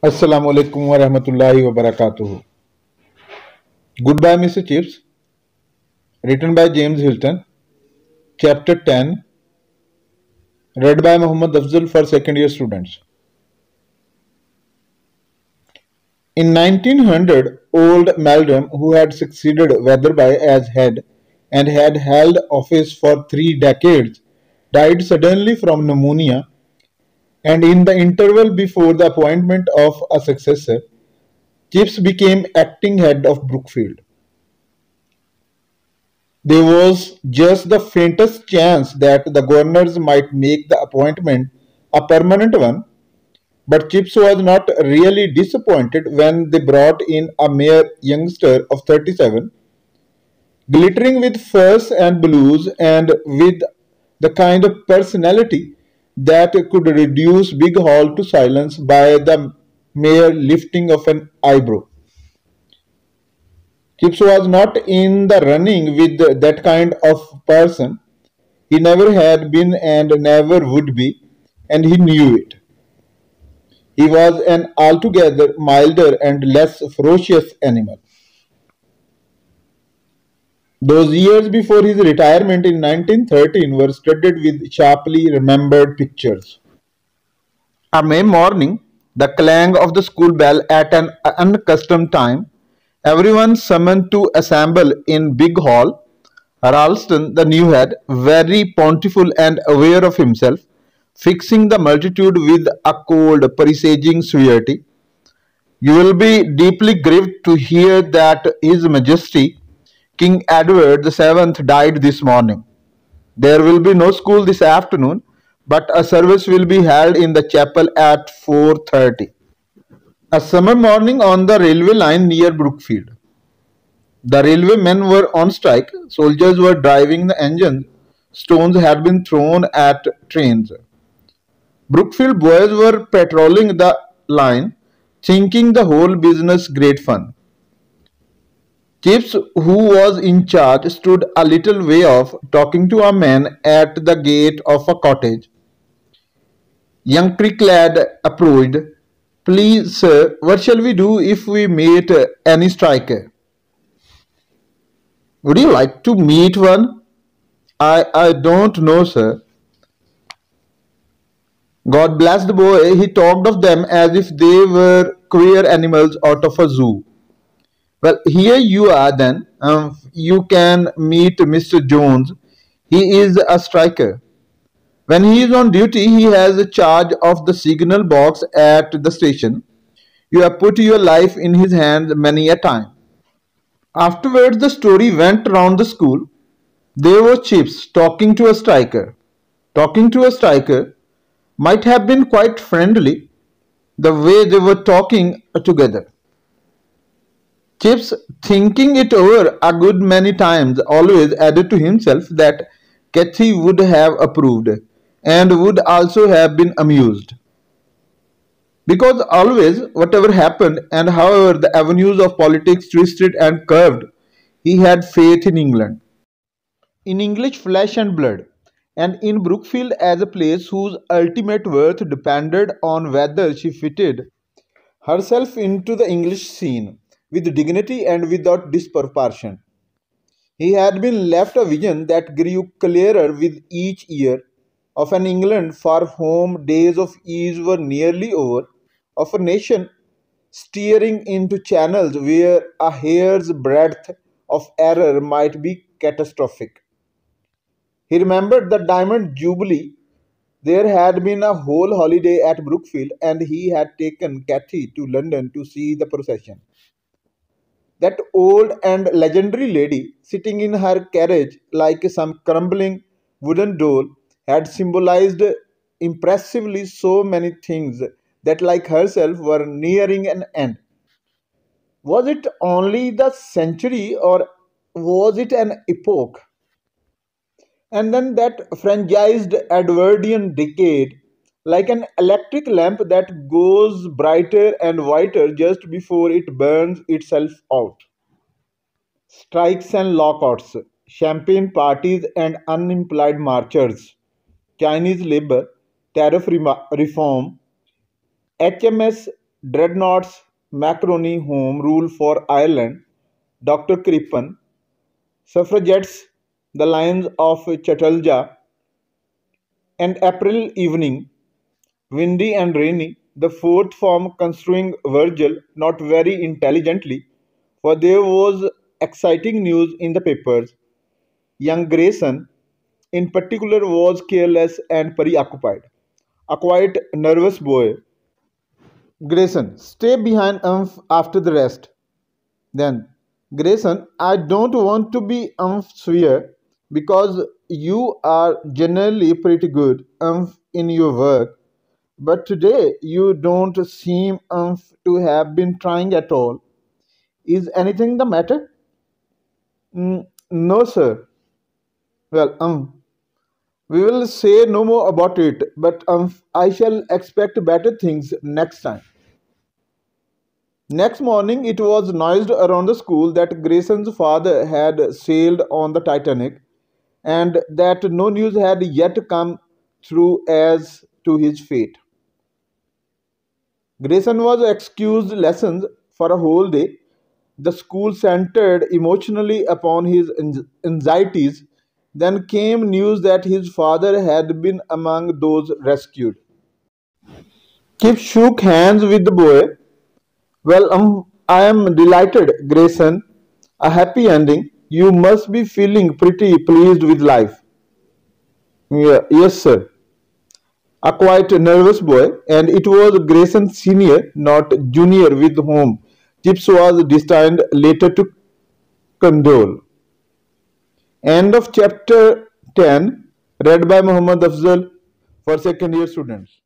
Assalamu alaikum wa rahmatullahi wa barakatuhu. Goodbye, Mr. Chips, written by James Hilton, Chapter 10, read by Muhammad Afzal for second year students. In 1900, old Meldrum, who had succeeded Weatherby as head and had held office for 3 decades, died suddenly from pneumonia, and in the interval before the appointment of a successor, Chips became acting head of Brookfield. There was just the faintest chance that the governors might make the appointment a permanent one, but Chips was not really disappointed when they brought in a mere youngster of 37, glittering with furs and blues and with the kind of personality that could reduce Big Hall to silence by the mere lifting of an eyebrow. Chips was not in the running with that kind of person. He never had been and never would be, and he knew it. He was an altogether milder and less ferocious animal. Those years before his retirement in 1913 were studded with sharply remembered pictures. A May morning, the clang of the school bell at an unaccustomed time, everyone summoned to assemble in Big Hall. Ralston, the new head, very bountiful and aware of himself, fixing the multitude with a cold, presaging severity. You will be deeply grieved to hear that His Majesty King Edward VII died this morning. There will be no school this afternoon, but a service will be held in the chapel at 4:30. A summer morning on the railway line near Brookfield. The railwaymen were on strike, soldiers were driving the engines, stones had been thrown at trains. Brookfield boys were patrolling the line, thinking the whole business great fun. Chips, who was in charge, stood a little way off, talking to a man at the gate of a cottage. Young Cricklad approached. "Please, sir, what shall we do if we meet any striker?" "Would you like to meet one?" I don't know, sir." God bless the boy, he talked of them as if they were queer animals out of a zoo. "Well, here you are then. You can meet Mr. Jones. He is a striker. When he is on duty, he has charge of the signal box at the station. You have put your life in his hands many a time." Afterwards, the story went round the school. There was Chips talking to a striker. Talking to a striker might have been quite friendly, the way they were talking together. Chips, thinking it over a good many times, always added to himself that Kathy would have approved and would also have been amused. Because always, whatever happened and however the avenues of politics twisted and curved, he had faith in England, in English flesh and blood, and in Brookfield as a place whose ultimate worth depended on whether she fitted herself into the English scene with dignity and without disproportion. He had been left a vision that grew clearer with each year of an England for whom days of ease were nearly over, of a nation steering into channels where a hair's breadth of error might be catastrophic. He remembered the Diamond Jubilee. There had been a whole holiday at Brookfield, and he had taken Kathy to London to see the procession. That old and legendary lady, sitting in her carriage like some crumbling wooden doll, had symbolized impressively so many things that, like herself, were nearing an end. Was it only the century or was it an epoch? And then that franchised Edwardian decade, like an electric lamp that goes brighter and whiter just before it burns itself out. Strikes and lockouts, champagne parties and unemployed marchers, Chinese labor, tariff reform, HMS Dreadnought's Macaroni Home Rule for Ireland, Dr. Crippen, Suffragettes, The Lions of Chatalja, and April Evening, Windy and Rainy, the fourth form construing Virgil not very intelligently, for there was exciting news in the papers. Young Grayson, in particular, was careless and preoccupied. A quite nervous boy. Grayson, stay behind after the rest. Then, Grayson, I don't want to be sphere because you are generally pretty good in your work, but today you don't seem to have been trying at all. Is anything the matter? No, sir. Well, we will say no more about it, but I shall expect better things next time. Next morning, it was noised around the school that Grayson's father had sailed on the Titanic and that no news had yet come through as to his fate. Grayson was excused lessons for a whole day. The school centered emotionally upon his anxieties. Then came news that his father had been among those rescued. Kip shook hands with the boy. Well, I am delighted, Grayson. A happy ending. You must be feeling pretty pleased with life. Yeah, yes, sir. A quite nervous boy, and it was Grayson Sr., not Junior, with whom Chips was destined later to condole. End of chapter 10, read by Muhammad Afzal for second year students.